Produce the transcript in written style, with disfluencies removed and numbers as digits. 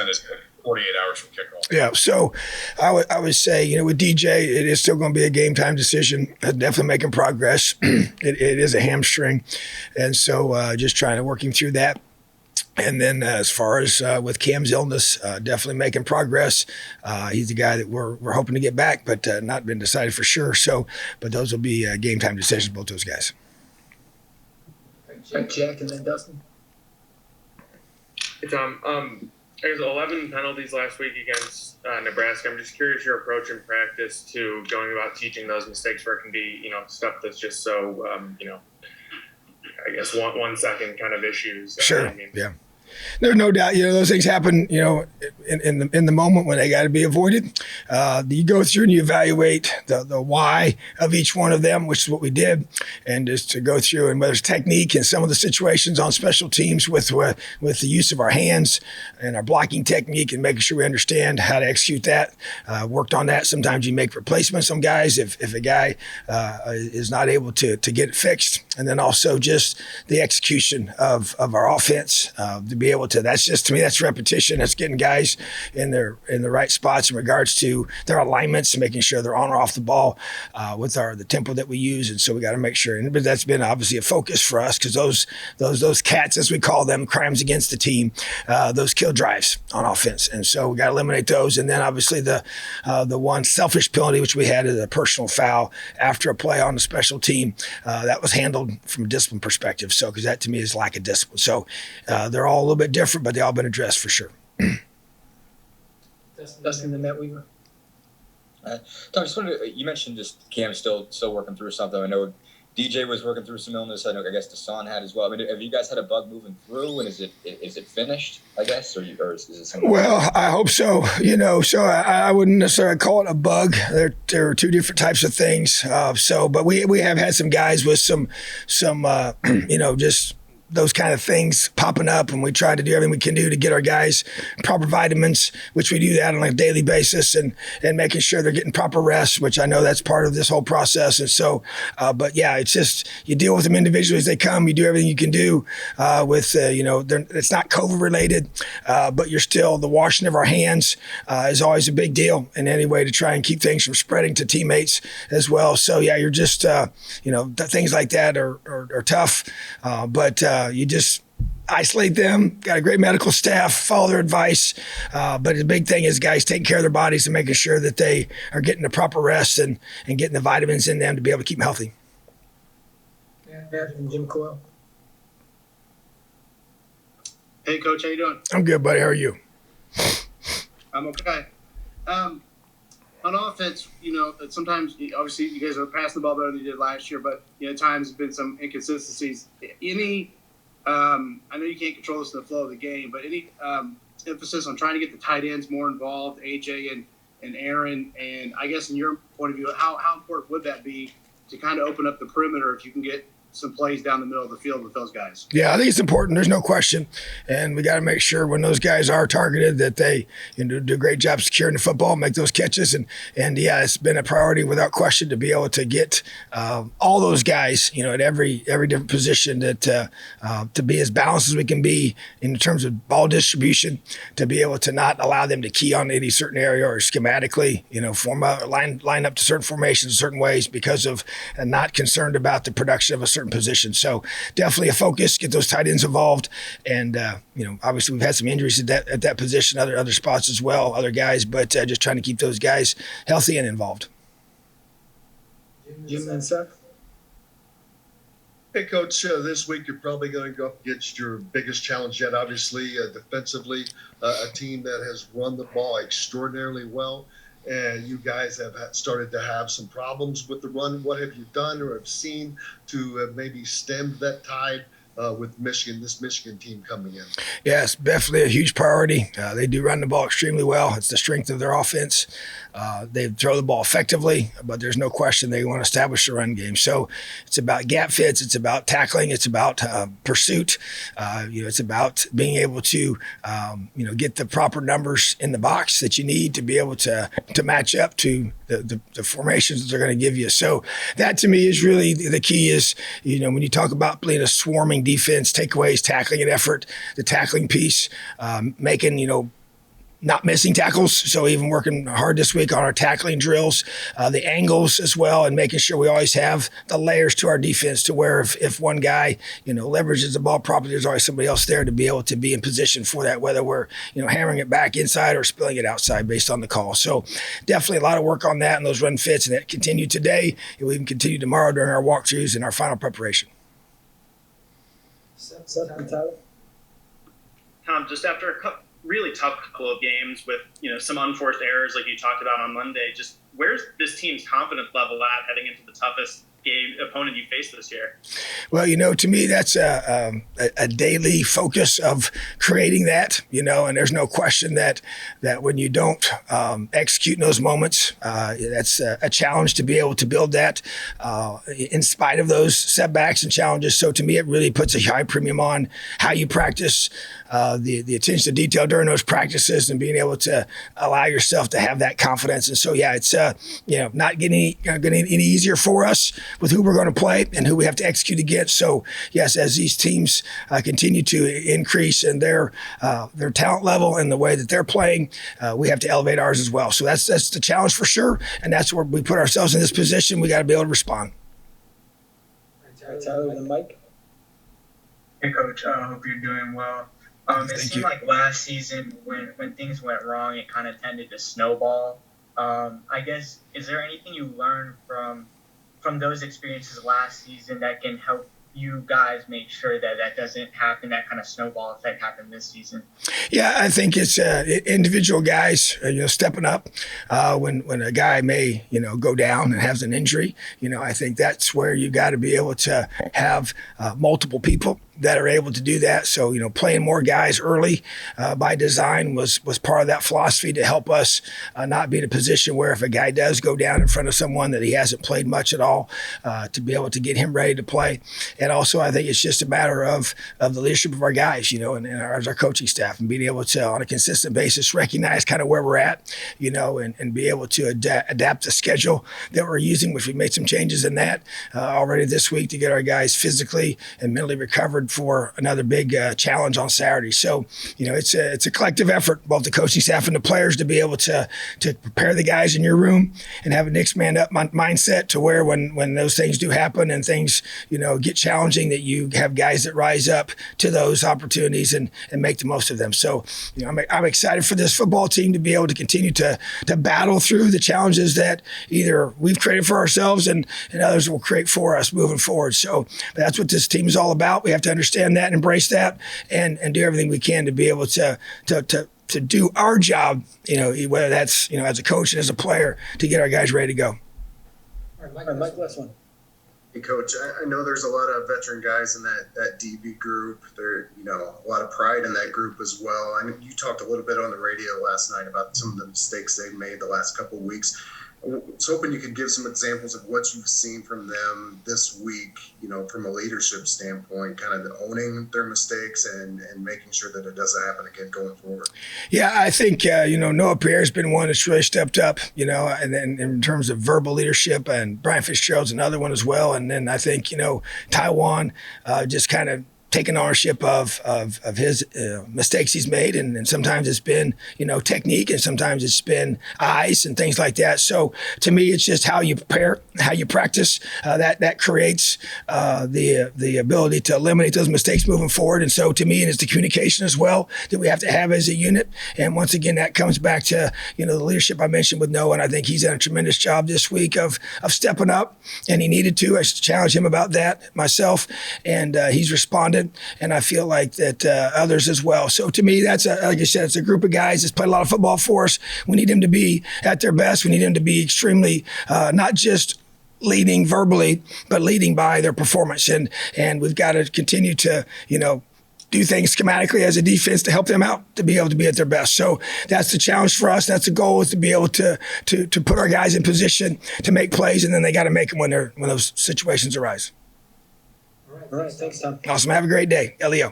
extended 48 hours from kickoff. Yeah, so I would say, with DJ, it is still going to be a game time decision. Definitely making progress. It is a hamstring, and so just trying to work him through that. And then as far as with Cam's illness, definitely making progress. He's the guy that we're hoping to get back, but not been decided for sure. So, but those will be game time decisions, both those guys. Jack and then Dustin. Hey, Tom. There's 11 penalties last week against Nebraska. I'm just curious your approach in practice to going about teaching those mistakes where it can be, stuff that's just so, I guess 1 second kind of issues. Sure. Yeah. There's no doubt, those things happen, in the moment when they got to be avoided. You go through and you evaluate the why of each one of them, which is what we did, and just to go through and whether it's technique and some of the situations on special teams with the use of our hands and our blocking technique and making sure we understand how to execute that. Worked on that. Sometimes you make replacements on guys if a guy is not able to get it fixed, and then also just the execution of our offense to be able to. That's just, to me, that's repetition. That's getting guys in the right spots in regards to their alignments, making sure they're on or off the ball with the tempo that we use. And so we got to make sure. But that's been obviously a focus for us because those cats, as we call them, crimes against the team, those kill drives on offense. And so we got to eliminate those. And then obviously the one selfish penalty which we had is a personal foul after a play on the special team that was handled from a discipline perspective. So because that to me is lack of discipline. So they're all a little bit different, but they all been addressed for sure. Dustin and Matt Weaver. Tom, just wanted to, you mentioned just Cam still working through something. I know DJ was working through some illness. I guess Deshaun had as well. I mean, have you guys had a bug moving through, and is it finished, I guess, or is it something? Well, I hope so. So I wouldn't necessarily call it a bug. There are two different types of things. But we have had some guys with some just those kind of things popping up, and we try to do everything we can do to get our guys proper vitamins, which we do that on a daily basis, and making sure they're getting proper rest, which I know that's part of this whole process. And so, but yeah, it's just, you deal with them individually as they come. You do everything you can do it's not COVID related, but you're still, the washing of our hands is always a big deal in any way to try and keep things from spreading to teammates as well. So yeah, you're just, things like that are tough, but you just isolate them, got a great medical staff, follow their advice. But the big thing is guys taking care of their bodies and making sure that they are getting the proper rest and getting the vitamins in them to be able to keep them healthy. Yeah, and Jim Coyle. Hey, Coach, how you doing? I'm good, buddy. How are you? I'm okay. On offense, sometimes, obviously, you guys are passing the ball better than you did last year, but, at times there's been some inconsistencies. I know you can't control this in the flow of the game, but any emphasis on trying to get the tight ends more involved, AJ and Aaron, and I guess in your point of view, how important would that be to kind of open up the perimeter if you can get some plays down the middle of the field with those guys? Yeah, I think it's important. There's no question. And we got to make sure when those guys are targeted that they do a great job securing the football, make those catches. And yeah, it's been a priority without question to be able to get all those guys, at every different position that to be as balanced as we can be in terms of ball distribution, to be able to not allow them to key on any certain area or schematically, form a line up to certain formations in certain ways because of not concerned about the production of a certain position. So definitely a focus, get those tight ends involved. And, obviously we've had some injuries at that position, other spots as well, other guys, but just trying to keep those guys healthy and involved. Jim and Seth. Hey, Coach, this week you're probably going to go up against your biggest challenge yet, obviously, defensively, a team that has run the ball extraordinarily well. And you guys have started to have some problems with the run. What have you done or have seen to maybe stem that tide with this Michigan team coming in? Yes, definitely a huge priority. They do run the ball extremely well. It's the strength of their offense. They throw the ball effectively, but there's no question they want to establish a run game. So it's about gap fits. It's about tackling. It's about pursuit. It's about being able to, get the proper numbers in the box that you need to be able to match up to the formations that they're going to give you. So that to me is really the key is, when you talk about playing a swarming defense, takeaways, tackling and effort, the tackling piece, making, not missing tackles. So even working hard this week on our tackling drills, the angles as well, and making sure we always have the layers to our defense to where if one guy, leverages the ball properly, there's always somebody else there to be able to be in position for that, whether we're, hammering it back inside or spilling it outside based on the call. So definitely a lot of work on that and those run fits, and that continued today. It will even continue tomorrow during our walkthroughs and our final preparation. Seth and Tyler. Tom, just after a really tough couple of games with some unforced errors like you talked about on Monday, just where's this team's confidence level at heading into the toughest opponent you faced this year? Well, to me, that's a daily focus of creating that, and there's no question that when you don't execute in those moments, that's a challenge to be able to build that in spite of those setbacks and challenges. So to me, it really puts a high premium on how you practice, the attention to detail during those practices, and being able to allow yourself to have that confidence. And so, yeah, it's not getting any easier for us with who we're going to play and who we have to execute against. So yes, as these teams continue to increase in their talent level and the way that they're playing, we have to elevate ours as well. So that's the challenge for sure, and that's where we put ourselves in this position. We got to be able to respond. Tyler and Mike. Hey, Coach. I hope you're doing well. It seemed like last season when things went wrong, it kind of tended to snowball. I guess, is there anything you learned from those experiences last season that can help you guys make sure that doesn't happen, that kind of snowball effect happen this season? Yeah, I think it's individual guys, stepping up when a guy may, go down and has an injury. I think that's where you got to be able to have multiple people that are able to do that. So, playing more guys early by design was part of that philosophy to help us not be in a position where if a guy does go down in front of someone that he hasn't played much at all, to be able to get him ready to play. And also, I think it's just a matter of the leadership of our guys, and our coaching staff, and being able to, on a consistent basis, recognize kind of where we're at, and be able to adapt the schedule that we're using, which we made some changes in that already this week to get our guys physically and mentally recovered for another big challenge on Saturday. So, it's a collective effort, both the coaching staff and the players, to be able to prepare the guys in your room and have a next man up mindset to where when those things do happen and things, get challenging, that you have guys that rise up to those opportunities and make the most of them. So, I'm excited for this football team to be able to continue to battle through the challenges that either we've created for ourselves and others will create for us moving forward. So that's what this team is all about. We have to understand that and embrace that and do everything we can to be able to do our job, whether that's, as a coach and as a player, to get our guys ready to go. All right, Mike, last one. Hey, Coach, I know there's a lot of veteran guys in that DB group. There, a lot of pride in that group as well. I mean, you talked a little bit on the radio last night about some of the mistakes they've made the last couple of weeks. I was hoping you could give some examples of what you've seen from them this week, from a leadership standpoint, kind of owning their mistakes and making sure that it doesn't happen again going forward. Yeah, I think, Noah Pierre's been one that's really stepped up, and then in terms of verbal leadership, and Brian Fitzgerald's another one as well. And then I think, Taiwan just kind of taking ownership of his mistakes he's made, and sometimes it's been technique, and sometimes it's been eyes and things like that. So to me, it's just how you prepare, how you practice. That creates the ability to eliminate those mistakes moving forward. And so to me, it's the communication as well that we have to have as a unit. And once again, that comes back to the leadership I mentioned with Noah, and I think he's done a tremendous job this week of stepping up, and he needed to. I challenged him about that myself, and he's responded. And I feel like that others as well. So to me, that's like I said, it's a group of guys that's played a lot of football for us. We need them to be at their best. We need them to be extremely not just leading verbally, but leading by their performance. And we've got to continue to do things schematically as a defense to help them out to be able to be at their best. So that's the challenge for us. That's the goal, is to be able to put our guys in position to make plays, and then they got to make them when those situations arise. All right, thanks, Tom. Awesome. Have a great day. Leo.